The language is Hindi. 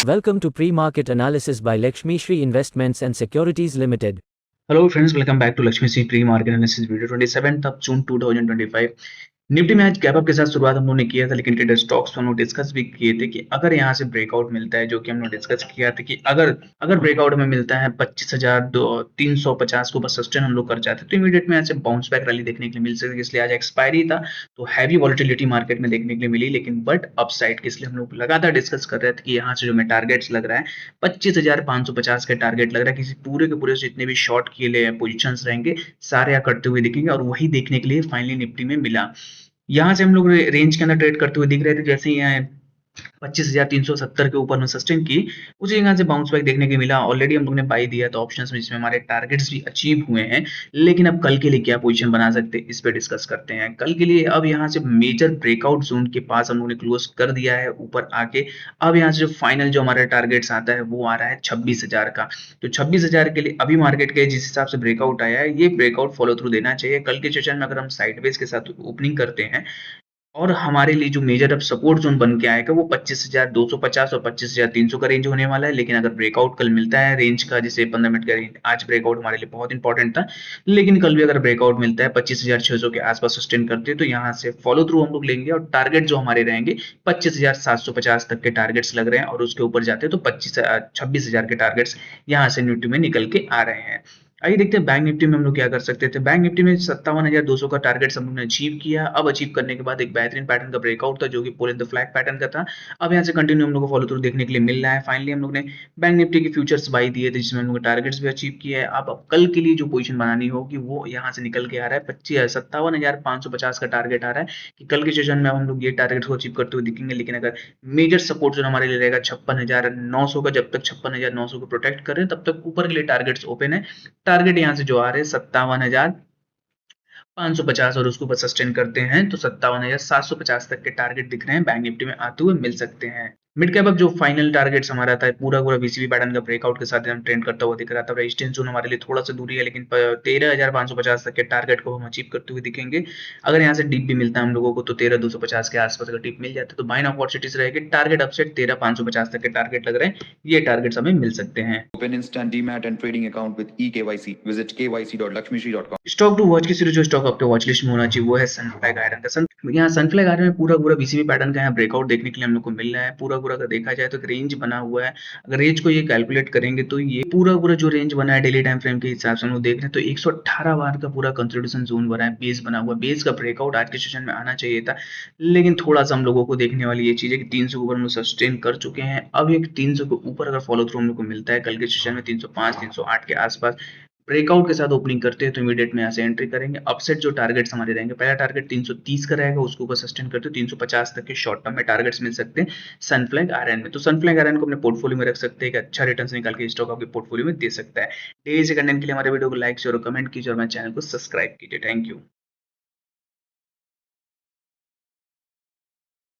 Welcome to Pre-Market Analysis by Lakshmi Shri Investments and Securities Limited. Hello friends, welcome back to Lakshmi Shri Pre-Market Analysis video 27th of June 2025। Nifty में आज गैप अप के साथ शुरुआत हम लोगों ने किया था, लेकिन ट्रेडर स्टॉक्स हम लोग डिस्कस भी किए थे कि अगर यहाँ से ब्रेकआउट मिलता है, जो कि हम लोग डिस्कस किया था कि अगर अगर ब्रेकआउट में मिलता है 25,350 को बस सस्टेन हम लोग कर जाते तो इमीडिएट में यहाँ से बाउंस बैक रैली देखने के लिए मिल सकती है। इसलिए आज एक्सपायरी था तो हैवी वॉलेटिलिटी मार्केट में देखने के लिए मिली, लेकिन बट अपसाइड के इसलिए हम लोग लगातार डिस्कस कर रहे थे कि यहाँ से जो मैं टारगेट्स लग रहा है 25,550 के टारगेट लग रहा है। किसी पूरे के पूरे जितने भी शॉर्ट किए ले पोजिशन रहेंगे सारे यहाँ करते हुए दिखेंगे और वही देखने के लिए फाइनली निफ्टी में मिला। यहाँ से हम लोग रेंज के अंदर ट्रेड करते हुए दिख रहे थे। जैसे ही यहाँ 25,370 के ऊपर में सस्टेन की, उसी जगह से बाउंस बैक देखने को मिला। ऑलरेडी हम लोग ने बाई दिया था ऑप्शंस में, जिसमें हमारे टारगेट्स भी अचीव हुए हैं। लेकिन अब कल के लिए क्या पोजीशन बना सकते हैं, इस पे डिस्कस करते हैं। कल के लिए अब यहाँ से मेजर ब्रेकआउट जोन के पास हम लोग ने क्लोज कर दिया है ऊपर आके। अब यहाँ से जो फाइनल जो हमारा टारगेट्स आता है वो आ रहा है 26,000 का। तो 26,000 के लिए अभी मार्केट के जिस हिसाब से ब्रेकआउट आया है, ये ब्रेकआउट फॉलो थ्रू देना चाहिए। कल के सेशन में अगर हम साइडवेज के साथ ओपनिंग करते हैं और हमारे लिए जो मेजर अब सपोर्ट जोन बन के आएगा वो 25,250 और 25,300 का रेंज होने वाला है। लेकिन अगर ब्रेकआउट कल मिलता है रेंज का, जैसे 15 मिनट का रेंज, आज ब्रेकआउट हमारे लिए बहुत इंपॉर्टेंट था, लेकिन कल भी अगर ब्रेकआउट मिलता है 25,600 के आसपास सस्टेन करते हैं तो यहाँ से फॉलो थ्रू हम लोग लेंगे और टारगेट जो हमारे रहेंगे 25,750 तक के टारगेट्स लग रहे हैं और उसके ऊपर जाते हैं तो 26,000 के टारगेट्स यहाँ से निफ्टी में निकल के आ रहे हैं। आइए देखते हैं बैंक निफ्टी में हम लोग क्या कर सकते थे। बैंक निफ्टी में 57,200 का टारगेट हम लोग ने अचीव किया। अब अचीव करने के बाद एक बेहतरीन पैटर्न का ब्रेकआउट था, जो कि पुल इन द फ्लैग पैटर्न का था। अब यहाँ से कंटिन्यू हम लोग को फॉलो थ्रू देखने के लिए मिल रहा है। फाइनली हम लोग ने बैंक निफ्टी के फ्यूचर्स बाई दिए थे, जिसमें हम लोग टारगेट्स भी अचीव किया है। अब कल के लिए जो पोजीशन बनानी होगी वो यहाँ से निकल के आ रहा है 57,550 का टारगेट आ रहा है कि कल के सेशन में हम लोग ये टारगेट को अचीव करते हुए दिखेंगे। लेकिन अगर मेजर सपोर्ट जो हमारे लिए रहेगा 56,900 का, जब तक 56,900 को प्रोटेक्ट करें तब तक ऊपर के लिए टारगेट्स ओपन है। टारगेट यहाँ से जो आ रहे हैं 57,550 और उसको ऊपर सस्टेन करते हैं तो 57,750 तक के टारगेट दिख रहे हैं बैंक निफ्टी में आते हुए मिल सकते हैं। मिड कैप अब जो फाइनल टारगेट्स हमारा था पूरा पूरा बीसीबी पैटर्न का ब्रेकआउट के साथ हम ट्रेंड करता हुआ दिख रहा था। रेजिस्टेंस जोन हमारे लिए थोड़ा सा दूरी है, लेकिन 13,550 तक के टारगेट को हम अचीव करते हुए दिखेंगे। अगर यहाँ से डीप भी मिलता है हम लोगों को तो 13,250 के आसपास अगर डीप मिल जाता है तो बाइंग अपॉर्चुनिटीज रहेगी। टारगेट अपसेट 13,550 तक के टारगेट लग रहे हैं, ये टारगेट्स हमें मिल सकते हैं। Open instant demat and trading account with eKYC. Visit kyc.lakshmishri.com. Stock to watch की सीरीज जो स्टॉक आपके वॉच लिस्ट में होना चाहिए वो है सनफ्लैग आयरन का। यहाँ सनफ्लैग आयरन में पूरा पूरा बीसीबी पैटर्न का यहाँ ब्रेकआउट देखने के लिए हम लोग को मिल रहा है। पूरा पूरा अगर देखा जाए तो एक रेंज बना हुआ है। अगर रेंज को ये कैलकुलेट करेंगे तो ये पूरा पूरा जो रेंज बना है डेली टाइम फ्रेम के हिसाब से हम लोग देख रहे हैं तो 118 बार का पूरा कंसोलिडेशन जोन बना है, बेस बना हुआ। बेस का ब्रेकआउट आज के सेशन में आना चाहिए था, लेकिन थोड़ा सा हम लोगों को देखने वाली ये चीज है कि 300 के ऊपर हम लोग सस्टेन कर चुके हैं। अब एक 300 के ऊपर अगर फॉलो थ्रू हम लोग को मिलता है कल के सेशन में 305 308 के आसपास ब्रेकआउट के साथ ओपनिंग करते हैं तो इमीडिएट में यहाँ से एंट्री करेंगे। अपसेट जो टारगेट्स हमारे रहेंगे, पहला टारगेट 330 का रहेगा, उसके ऊपर सस्टेन करते हैं 350 तक के शॉर्ट टर्म में टारगेट्स मिल सकते हैं सनफ्लैग आयरन में। तो सनफ्लैग आयरन को अपने पोर्टफोलियो में रख सकते हैं, एक अच्छा रिटर्न निकाल के स्टॉक आपके पोर्टफोलियो में दे सकता है। डेली से कंटेंट के लिए हमारे वीडियो को लाइक शेयर और कमेंट कीजिए और मेरे चैनल को सब्सक्राइब कीजिए। Thank you.